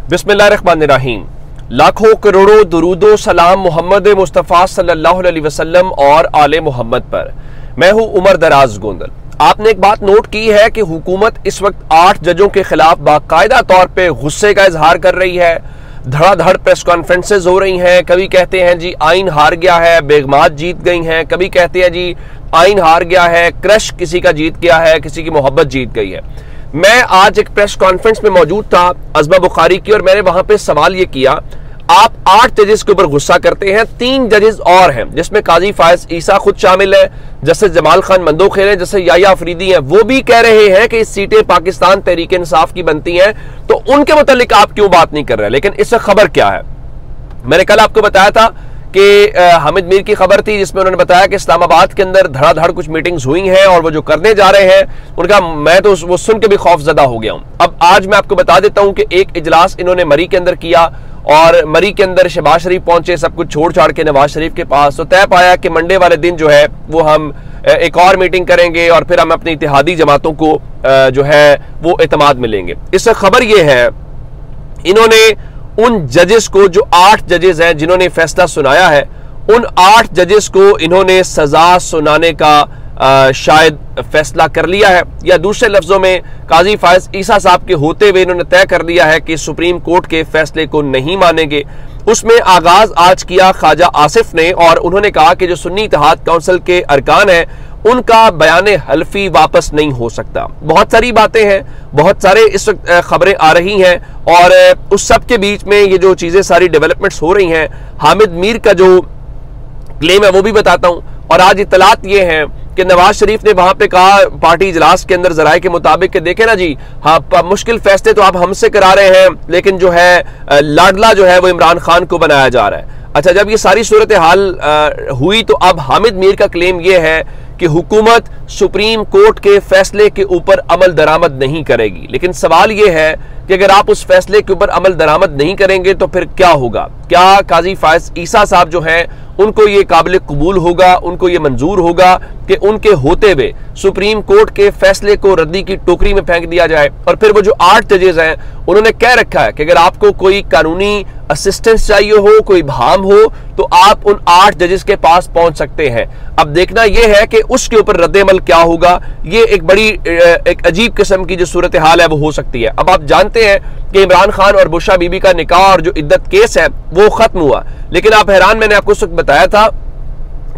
बिस्मिल्लाहिर्रहमानिर्रहीम। लाखों करोड़ों दुरूदो सलाम मोहम्मद मुस्तफ़ा सल्लल्लाहु अलैहि वसल्लम और आले मोहम्मद पर। मैं हूं उमर दराज गोंदल। आपने एक बात नोट की है कि हुकूमत इस वक्त 8 जजों के खिलाफ बाकायदा तौर पे गुस्से का इजहार कर रही है। धड़ाधड़ प्रेस कॉन्फ्रेंसेज हो रही हैं। कभी कहते हैं जी आइन हार गया है, बेगमात जीत गई हैं। कभी कहते हैं जी आइन हार गया है, क्रश किसी का जीत गया है, किसी की मोहब्बत जीत गई है। मैं आज एक प्रेस कॉन्फ्रेंस में मौजूद था अज़मा बुखारी की, और मैंने वहां पे सवाल ये किया, आप 8 जजेस के ऊपर गुस्सा करते हैं, 3 जजेस और हैं जिसमें काजी फायज ईसा खुद शामिल है, जैसे जमाल खान मंदोखेर हैं, जैसे याया अफरीदी हैं, वो भी कह रहे हैं कि इस सीटें पाकिस्तान तहरीक इंसाफ की बनती हैं, तो उनके मुतालिक आप क्यों बात नहीं कर रहे। लेकिन इससे खबर क्या है, मैंने कल आपको बताया था कि हामिद मीर की खबर थी जिसमें उन्होंने बताया कि इस्लामाबाद के अंदर धड़ाधड़ कुछ मीटिंग्स हुई हैं और वो जो करने जा रहे हैं उनका, मैं तो वो सुन के भी खौफजदा हो गया हूं। अब आज मैं आपको बता देता हूं कि एक इजलास इन्होंने मरी के अंदर किया और मरी के अंदर शहबाज शरीफ पहुंचे, सब कुछ छोड़ छाड़ के नवाज शरीफ के पास, तो तय पाया कि मंडे वाले दिन जो है वो हम एक और मीटिंग करेंगे और फिर हम अपनी इत्तेहादी जमातों को जो है वो एतमाद मिलेंगे। इससे खबर ये है, इन्होंने उन जजेस को, जो 8 जजेस हैं जिन्होंने फैसला सुनाया है, उन 8 जजेस को इन्होंने सजा सुनाने का शायद फैसला कर लिया है, या दूसरे लफ्जों में काजी फायज ईसा साहब के होते हुए इन्होंने तय कर दिया है कि सुप्रीम कोर्ट के फैसले को नहीं मानेंगे। उसमें आगाज आज किया ख्वाजा आसिफ ने, और उन्होंने कहा कि जो सुन्नी इत्तेहाद काउंसिल के अरकान हैं उनका बयान हल्फी वापस नहीं हो सकता। बहुत सारी बातें हैं, बहुत सारे इस वक्त खबरें आ रही हैं, और उस सब के बीच में ये जो चीजें सारी डेवलपमेंट्स हो रही हैं, हामिद मीर का जो क्लेम है वो भी बताता हूं। और आज इत्तलात ये है कि नवाज शरीफ ने वहां पे कहा पार्टी इजलास के अंदर जराए के मुताबिक कि देखें ना जी, हाँ मुश्किल फैसले तो आप हमसे करा रहे हैं, लेकिन जो है लाडला जो है वो इमरान खान को बनाया जा रहा है। अच्छा, जब ये सारी सूरत हाल हुई तो अब हामिद मीर का क्लेम ये है कि हुकूमत सुप्रीम कोर्ट के फैसले के ऊपर अमल दरामद नहीं करेगी। लेकिन सवाल यह है कि अगर आप उस फैसले के ऊपर अमल दरामद नहीं करेंगे तो फिर क्या होगा? क्या काजी फायज ईसा साहब जो हैं उनको ये काबिल कबूल होगा, उनको ये मंजूर होगा कि उनके होते हुए सुप्रीम कोर्ट के फैसले को रद्दी की टोकरी में फेंक दिया जाए? और फिर वो जो 8 जजेस हैं उन्होंने कह रखा है कि अगर आपको कोई कानूनी असिस्टेंस चाहिए हो, कोई भाम हो, तो आप उन 8 जजेस के पास पहुंच सकते हैं। अब देखना यह है कि उसके ऊपर रद्द-ए-अमल क्या होगा। ये एक बड़ी एक अजीब किस्म की जो सूरत हाल है वो हो सकती है। अब आप जानते हैं कि इमरान खान और बुशरा बीबी का निकाह और जो इद्दत केस है वो खत्म हुआ, लेकिन आप हैरान, मैंने आपको उस वक्त बताया था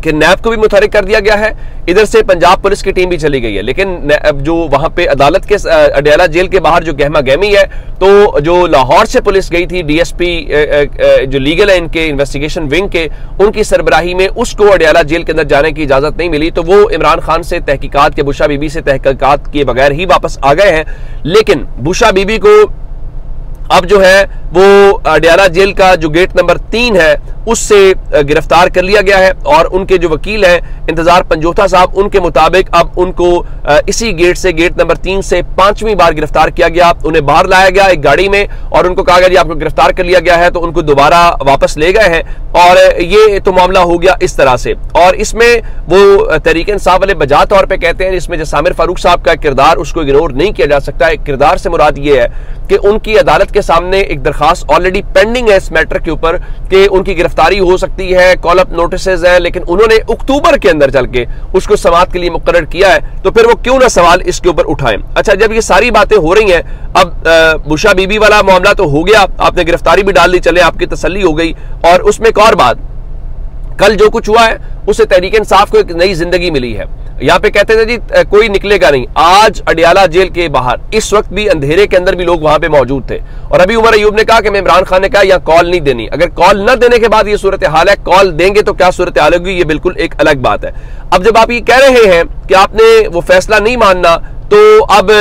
कि नैब को भी मुतहरिक कर दिया गया है, इधर से पंजाब पुलिस की टीम भी चली गई है, लेकिन जो वहां पे अदालत के अडयाला जेल के बाहर जो गहमा गहमी है, तो जो लाहौर से पुलिस गई थी, डीएसपी जो लीगल है इनके इन्वेस्टिगेशन विंग के, उनकी सरबराही में, उसको अडयाला जेल के अंदर जाने की इजाजत नहीं मिली, तो वो इमरान खान से तहकीकात के, बुशरा बीबी से तहकीकात किए बगैर ही वापस आ गए हैं। लेकिन बुशरा बीबी को अब जो है वो अडयाला जेल का जो गेट नंबर 3 है उससे गिरफ्तार कर लिया गया है, और उनके जो वकील हैं इंतजार पंजोथा साहब, उनके मुताबिक अब उनको इसी गेट से, गेट नंबर 3 से 5वीं बार गिरफ्तार किया गया। उन्हें बाहर लाया गया एक गाड़ी में और उनको कहा गया जी आपको गिरफ्तार कर लिया गया है, तो उनको दोबारा वापस ले गए हैं, और ये तो मामला हो गया इस तरह से। और इसमें वो तहरीक इंसाफ वाले बजा तौर पर कहते हैं जिसमें जो सामिर फारूक साहब का किरदार, उसको इग्नोर नहीं किया जा सकता। एक किरदार से मुराद ये है कि उनकी अदालत के सामने एक दरखास्त ऑलरेडी पेंडिंग है इस मैटर के ऊपर कि उनकी गिरफ्तारी हो सकती है, कॉल अप नोटिसेस है, लेकिन उन्होंने अक्टूबर के अंदर चल के उसको समाअत के लिए मुकर्रर किया है, तो फिर वो क्यों ना सवाल इसके ऊपर उठाएं। अच्छा, जब ये सारी बातें हो रही हैं, अब बुशरा बीबी वाला मामला तो हो गया, आपने गिरफ्तारी भी डाल दी, चले आपकी तसल्ली हो गई। और उसमें एक और बात, कल जो कुछ हुआ है उससे तहरीक इंसाफ को एक नई जिंदगी मिली है। यहाँ पे कहते थे जी कोई निकलेगा नहीं, आज अडयाला जेल के बाहर इस वक्त भी अंधेरे के अंदर भी लोग वहां पे मौजूद थे, और अभी उमर अयूब ने कहा कि मैं, इमरान खान ने कहा यहाँ कॉल नहीं देनी। अगर कॉल न देने के बाद ये सूरत हाल है, कॉल देंगे तो क्या सूरत हाल होगी, ये बिल्कुल एक अलग बात है। अब जब आप ये कह रहे हैं कि आपने वो फैसला नहीं मानना, तो अब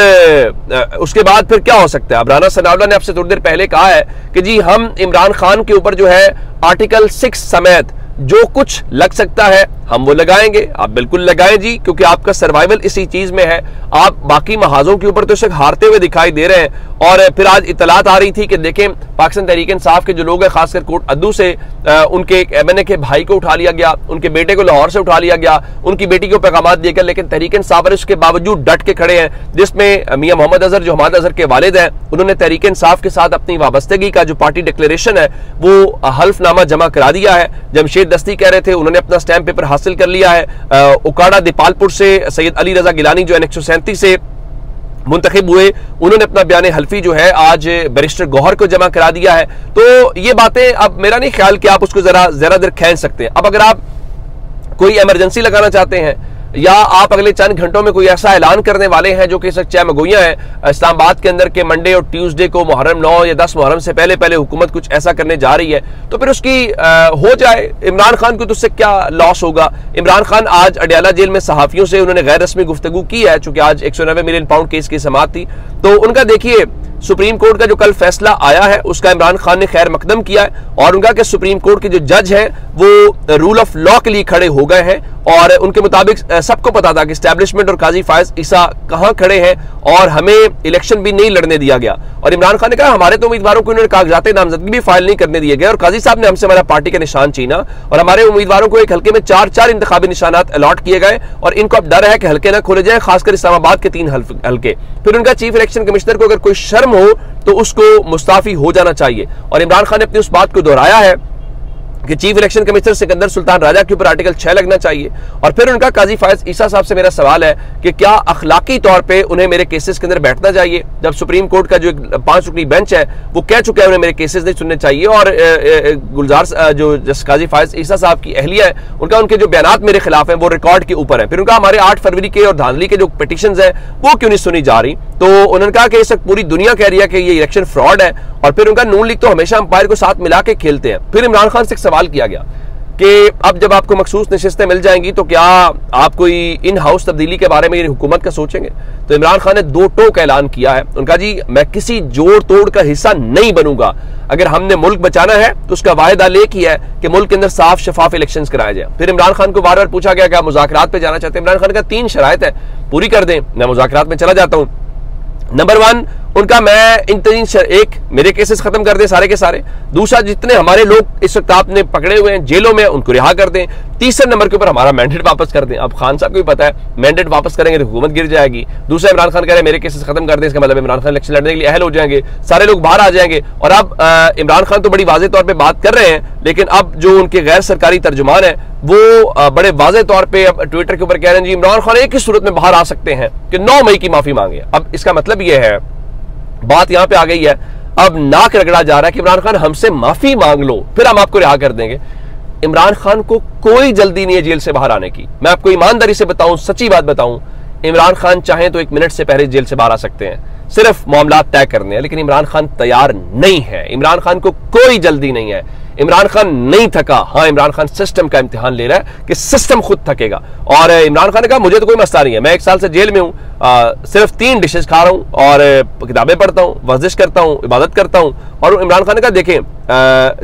उसके बाद फिर क्या हो सकता है? अब राना सनाउल्लाह ने आपसे थोड़ी देर पहले कहा है कि जी हम इमरान खान के ऊपर जो है आर्टिकल 6 समेत जो कुछ लग सकता है हम वो लगाएंगे, आप बिल्कुल लगाएं जी, क्योंकि आपका सर्वाइवल इसी चीज में है। आप बाकी महाजों के ऊपर तो इस वक्त हारते हुए दिखाई दे रहे हैं। और फिर आज इतलात आ रही थी कि देखें पाकिस्तान तहरीक इंसाफ के जो लोग हैं, खासकर कोट अद्दू से उनके एक MNA के भाई को उठा लिया गया, उनके बेटे को लाहौर से उठा लिया गया, उनकी बेटी को पैगाम दिए गए, लेकिन तहरीक इंसाफ उसके बावजूद डट के खड़े हैं। जिसमें मियां मोहम्मद अजहर जो हमाद अजहर के वालिद हैं, उन्होंने तहरीक इंसाफ के साथ अपनी वाबस्तगी का जो पार्टी डिक्लेरेशन है वो हल्फनामा जमा करा दिया है। जमशेद दस्ती कह रहे थे, उन्होंने अपना स्टैम्प पेपर हासिल कर लिया है। उकाड़ा दीपालपुर से सैयद अली रजा गिलानी जो N137 से मुंतखब हुए, उन्होंने अपना बयान हल्फी जो है आज बैरिस्टर गौहर को जमा करा दिया है। तो ये बातें अब मेरा नहीं ख्याल कि आप उसको जरा देर खींच सकते हैं। अब अगर आप कोई इमरजेंसी लगाना चाहते हैं या आप अगले चंद घंटों में कोई ऐसा ऐलान करने वाले हैं जो कि सच्चा मगोइयां है इस्लामाबाद के अंदर के मंडे और ट्यूसडे को मुहर्रम 9 या 10 मुहर्रम से पहले पहले हुकूमत कुछ ऐसा करने जा रही है, तो फिर उसकी हो जाए। इमरान खान को तो उससे क्या लॉस होगा। इमरान खान आज अडयाला जेल में सहाफियों से उन्होंने गैर रस्मी गुफ्तगू की है, चूंकि आज 190 मिलियन पाउंड केस की समाअत थी। तो उनका देखिए सुप्रीम कोर्ट का जो कल फैसला आया है उसका इमरान खान ने खैर मकदम किया है और उनका कि सुप्रीम कोर्ट के जो जज हैं वो रूल ऑफ लॉ के लिए खड़े हो गए हैं और उनके मुताबिक सबको पता था कि एस्टैब्लिशमेंट और काजी फायज ईसा कहां खड़े हैं और हमें इलेक्शन भी नहीं लड़ने दिया गया। और इमरान खान ने कहा हमारे तो उम्मीदवारों को उन्होंने कागजात नामजदगी भी फाइल नहीं करने दिए गए और काजी साहब ने हमसे हमारा पार्टी का निशान छीना और हमारे उम्मीदवारों को एक हल्के में 4 इंतखाबी निशानात अलॉट किए गए और इनको अब डर है कि हल्के ना खोले जाए, खासकर इस्लामाबाद के 3 हल्के। फिर उनका चीफ इलेक्शन कमिश्नर को अगर कोई शर्म हो तो उसको मुस्ताफी हो जाना चाहिए। और इमरान खान ने अपनी उस बात को दोहराया है कि chief election commissioner Sikandar Sultan Raja के ऊपर आर्टिकल 6 लगना चाहिए। और फिर उनका काजी फायज ईसा साहब से मेरा सवाल है कि क्या अखलाकी तौर पे उन्हें मेरे केसेस के अंदर बैठना चाहिए, जब सुप्रीम कोर्ट का जो 5 रुकनी बेंच है वो कह चुका है उन्हें मेरे केसेस नहीं सुनने चाहिए। और गुलजार जो काजी फायज ईसा साहब की अहलिया है उनका उनके जो बयानात मेरे खिलाफ हैं वो रिकॉर्ड के ऊपर है। फिर उनका हमारे 8 फरवरी के और धांधली के जो पिटिशंस हैं वो क्यों नहीं सुनी जा रही। तो उन्होंने कहा कि इस वक्त पूरी दुनिया कह रही है कि ये इलेक्शन फ्रॉड है। और फिर उनका नून लीग तो हमेशा अंपायर को साथ मिला के खेलते हैं। फिर इमरान खान से एक सवाल किया गया कि अब जब आपको मखसूस नशिस्तें मिल जाएंगी तो क्या आप कोई इन हाउस तब्दीली के बारे में हुकूमत का सोचेंगे। तो इमरान खान ने 2 टोक ऐलान किया है। उनका जी मैं किसी जोड़ तोड़ का हिस्सा नहीं बनूंगा, अगर हमने मुल्क बचाना है तो उसका वाहिद हल एक ही है कि मुल्क के अंदर साफ शफाफ इलेक्शंस कराए जाए। फिर इमरान खान को बार बार पूछा गया कि आप मुज़ाकरात पे जाना चाहते हैं। इमरान खान का 3 शराइत है, पूरी कर दें, मैं मुज़ाकरात में चला जाता हूं। नंबर 1 उनका मैं इन 3 एक मेरे केसेस खत्म कर दें सारे के सारे। दूसरा जितने हमारे लोग इस वक्त आपने पकड़े हुए हैं जेलों में उनको रिहा कर दें। तीसरे नंबर के ऊपर हमारा मैंडेट वापस कर दें। अब खान साहब को भी पता है मैंडेट वापस करेंगे तो हुकूमत गिर जाएगी। दूसरा इमरान खान कह रहे हैं मेरे केसेस खत्म कर दें, इसका मतलब इमरान खान इलेक्शन लड़ने के लिए अहल हो जाएंगे, सारे लोग बाहर आ जाएंगे। और अब इमरान खान तो बड़ी वाज़ेह तौर पर बात कर रहे हैं, लेकिन अब जो उनके गैर सरकारी तर्जुमान है वो बड़े वाज़ेह तौर पर अब ट्विटर के ऊपर कह रहे हैं जी इमरान खान एक ही सूरत में बाहर आ सकते हैं कि 9 मई की माफी मांगे। अब इसका मतलब यह है, बात यहां पे आ गई है, अब नाक रगड़ा जा रहा है कि इमरान खान हमसे माफी मांग लो फिर हम आपको रिहा कर देंगे। इमरान खान को कोई जल्दी नहीं है जेल से बाहर आने की। मैं आपको ईमानदारी से बताऊं, सच्ची बात बताऊं, इमरान खान चाहें तो 1 मिनट से पहले जेल से बाहर आ सकते हैं, सिर्फ मामला तय करने हैं। लेकिन इमरान खान तैयार नहीं है, इमरान खान को कोई जल्दी नहीं है, इमरान खान नहीं थका। हाँ, इमरान खान सिस्टम का इम्तिहान ले रहा है कि सिस्टम खुद थकेगा। और इमरान खान ने कहा मुझे तो कोई मसला नहीं है, मैं 1 साल से जेल में हूं, सिर्फ 3 डिशेस खा रहा हूं और किताबें पढ़ता हूं, वर्जिश करता हूं, इबादत करता हूं। और इमरान खान ने कहा देखें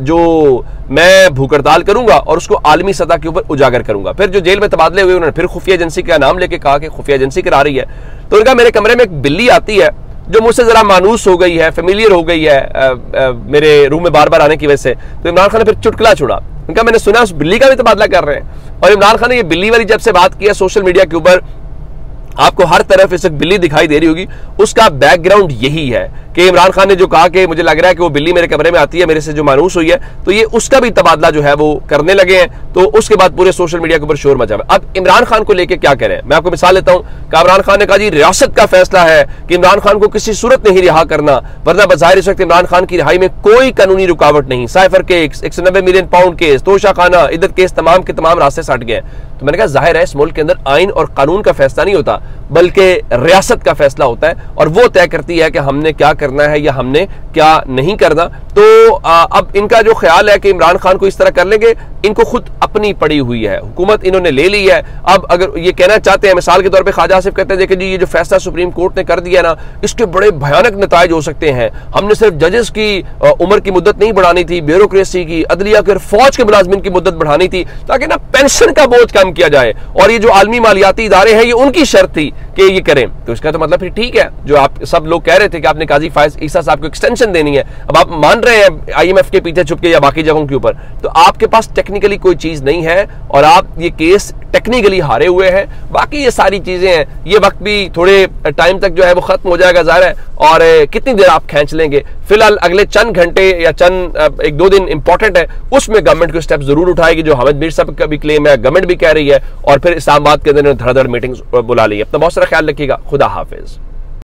जो मैं भूख हड़ताल करूंगा और उसको आलमी सतह के ऊपर उजागर करूंगा। फिर जो जेल में तबादले हुए उन्होंने फिर खुफिया एजेंसी का नाम लेके कहा कि खुफिया एजेंसी करा रही है। तो उनका मेरे कमरे में एक बिल्ली आती है जो मुझसे जरा मानूस हो गई है, फेमिलियर हो गई है मेरे रूम में बार बार आने की वजह से। तो इमरान खान ने फिर चुटकुला छोड़ा, उनका मैंने सुना उस बिल्ली का भी तबादला कर रहे हैं। और इमरान खान ने ये बिल्ली वाली जब से बात की है सोशल मीडिया के ऊपर, आपको हर तरफ इस बिल्ली दिखाई दे रही होगी, उसका बैकग्राउंड यही है कि इमरान खान ने जो कहा कि मुझे लग रहा है कि वो बिल्ली मेरे कमरे में आती है, मेरे से जो मानूस हुई है, तो ये उसका भी तबादला जो है वो करने लगे हैं। तो उसके बाद पूरे सोशल मीडिया के ऊपर शोर मचा है। अब इमरान खान को लेकर क्या करें, मैं आपको मिसाल लेता हूं कि इमरान खान ने कहा जी रियासत का फैसला है कि इमरान खान को किसी सूरत नहीं रिहा करना, वरना बज़ाहिर इस वक्त इमरान खान की रिहाई में कोई कानूनी रुकावट नहीं। Cipher case, 190 million pound case, Toshakhana, इद्दत केस, तमाम के तमाम रास्ते सट गए। तो मैंने कहा जाहिर है इस मुल्क के अंदर आइन और कानून का फैसला नहीं होता बल्कि रियासत का फैसला होता है और वो तय करती है कि हमने क्या करना है या हमने क्या नहीं करना। तो अब इनका जो ख्याल है कि इमरान खान को इस तरह कर लेंगे, इनको खुद अपनी पड़ी हुई है, हुकूमत इन्होंने ले ली है। अब अगर ये कहना चाहते हैं, मिसाल के तौर पे ख्वाजा आसिफ कहते हैं देखिए जी ये जो फैसला सुप्रीम कोर्ट ने कर दिया ना, इसके बड़े भयानक नताइज हो सकते हैं। हमने सिर्फ जजेस की उम्र की मुद्दत नहीं बढ़ानी थी, ब्यूरोक्रेसी की, अदलिया के, फौज के मुलाजमिन की मुद्दत बढ़ानी थी ताकि ना पेंशन का बोझ कम किया जाए। और ये जो आलमी मालियाती इदारे हैं ये उनकी शर्त थी कि ये करें। तो इसका तो मतलब फिर ठीक है, जो आप सब लोग कह रहे थे कि आपने काजी फायज ईसा साहब को एक्सटेंशन देनी है, अब आप मान रहे हैं IMF के पीछे छुप के या बाकी जगहों के ऊपर, तो आपके पास टेक्निकली कोई चीज नहीं है और आप ये केस टेक्निकली हारे हुए हैं। बाकी ये सारी चीजें हैं, ये वक्त भी थोड़े टाइम तक जो है वो खत्म हो जाएगा ज़ाहिर है, और कितनी देर आप खींच लेंगे। फिलहाल अगले चंद घंटे या चंद 1-2 दिन इंपॉर्टेंट है, उसमें गवर्नमेंट को स्टेप जरूर उठाएगी, जो हामिद मीर साहब का भी क्लेम है, गवर्नमेंट भी कह रही है, और फिर इस्लामाबाद के अंदर धड़ाधड़ मीटिंग्स बुला ली है। अपना बहुत सारा ख्याल रखिएगा। खुदा हाफिज।